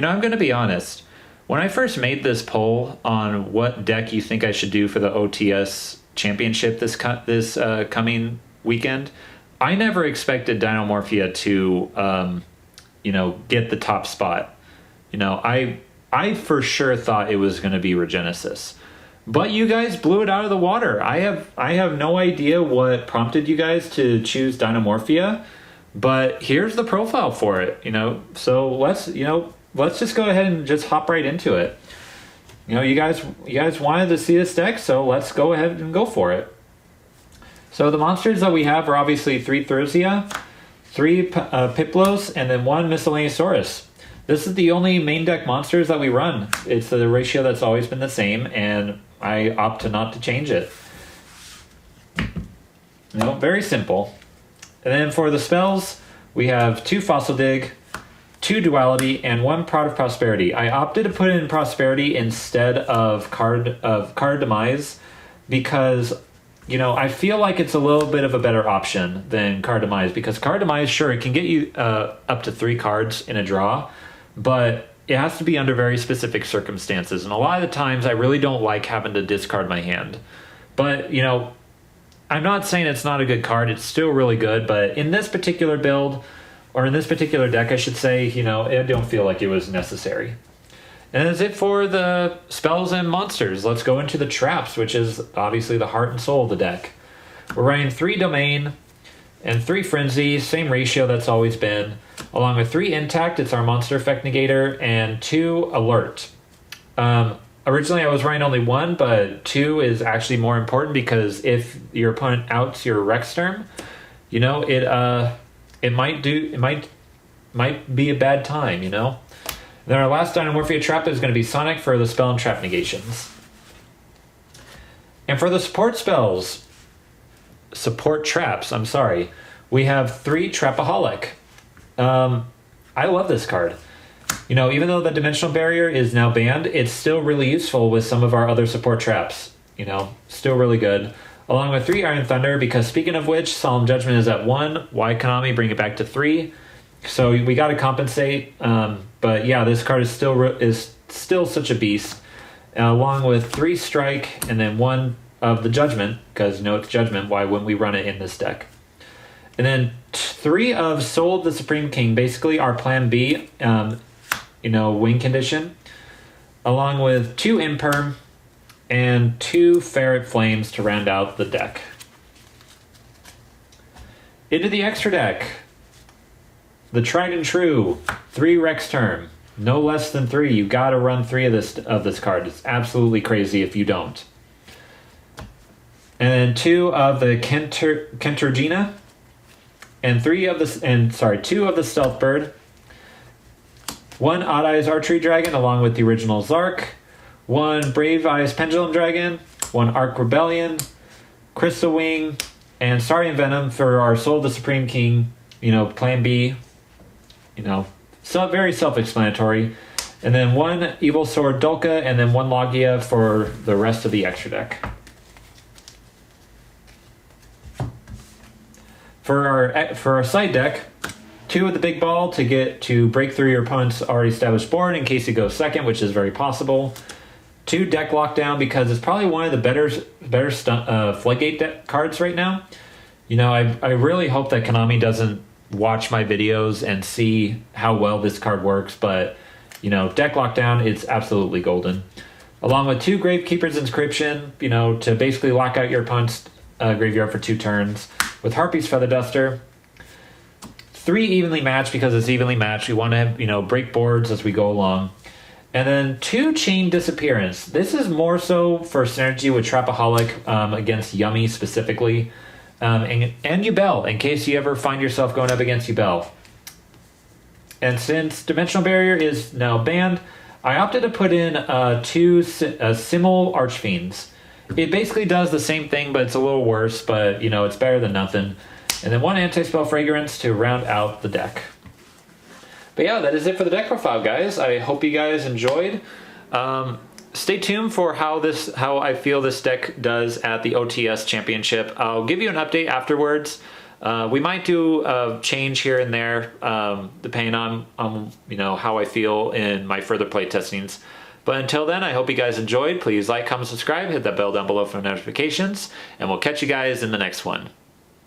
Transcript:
I'm going to be honest. When I first made this poll on what deck you think I should do for the OTS championship this coming weekend, I never expected Dinomorphia to, get the top spot. I for sure thought it was going to be Regenesis. But you guys blew it out of the water. I have no idea what prompted you guys to choose Dinomorphia, but here's the profile for it, So let's just go ahead and just hop right into it. You guys wanted to see this deck, so let's go ahead and go for it. So the monsters that we have are obviously 3 Thursia, 3 Piplos, and then 1 Miscellaneousaurus. This is the only main deck monsters that we run. It's the ratio that's always been the same, and I opt to not to change it. Very simple. And then for the spells, we have 2 Fossil Dig, 2 Duality, and 1 Prod of Prosperity. I opted to put in Prosperity instead of Card Demise because, I feel like it's a little bit of a better option than Card Demise, because Card Demise, sure, it can get you up to 3 cards in a draw, but it has to be under very specific circumstances. And a lot of the times I really don't like having to discard my hand. But, I'm not saying it's not a good card. It's still really good. But in this particular build, or in this particular deck, I should say, I don't feel like it was necessary. And that's it for the spells and monsters. Let's go into the traps, which is obviously the heart and soul of the deck. We're running 3 Domain and 3 Frenzy, same ratio that's always been, along with 3 Intact, it's our monster effect negator, and 2 Alert. Originally I was running only 1, but 2 is actually more important because if your opponent outs your Rex term, it might be a bad time, Then our last Dinomorphia trap is going to be Sonic for the spell and trap negations. And for the support traps, we have 3 Trapaholic. I love this card. Even though the Dimensional Barrier is now banned, it's still really useful with some of our other support traps. Still really good. Along with 3 Iron Thunder, because speaking of which, Solemn Judgment is at 1. Why Konami bring it back to 3? So we got to compensate. But yeah, this card is still such a beast. Along with 3 Strike and then 1 of the Judgment, because it's Judgment. Why wouldn't we run it in this deck? And then 3 of Soul of the Supreme King, basically our plan B, win condition, along with 2 Imperm and 2 Ferret Flames to round out the deck. Into the extra deck, the tried and true 3 Rex Term, no less than 3. You got to run 3 of this card. It's absolutely crazy if you don't. And then 2 of the Kenturgina, and 2 of the Stealth Bird, 1 Odd Eyes Archery Dragon along with the original Zark, 1 Brave Eyes Pendulum Dragon, 1 Arc Rebellion, Crystal Wing, and Saurian Venom for our Soul of the Supreme King, plan B, so very self-explanatory. And then 1 Evil Sword Dulka, and then 1 Logia for the rest of the extra deck. For our side deck, 2 of the Big Ball to break through your opponent's already established board in case he goes second, which is very possible. 2 Deck Lockdown, because it's probably one of the better Floodgate deck cards right now. I really hope that Konami doesn't watch my videos and see how well this card works, but Deck Lockdown, it's absolutely golden. Along with 2 Gravekeeper's Inscription, to basically lock out your opponent's graveyard for 2 turns. With Harpy's Feather Duster, 3 Evenly Matched, because it's evenly matched. We want to break boards as we go along. And then 2 Chain Disappearance. This is more so for synergy with Trapaholic against Yummy specifically. And Yubel, in case you ever find yourself going up against Yubel. And since Dimensional Barrier is now banned, I opted to put in 2 Simul Archfiends. It basically does the same thing, but it's a little worse, but, it's better than nothing. And then 1 Anti-Spell Fragrance to round out the deck. But yeah, that is it for the deck profile, guys. I hope you guys enjoyed. Stay tuned for how I feel this deck does at the OTS Championship. I'll give you an update afterwards. We might do a change here and there, depending on how I feel in my further play testings. But until then, I hope you guys enjoyed. Please like, comment, subscribe, hit that bell down below for notifications, and we'll catch you guys in the next one.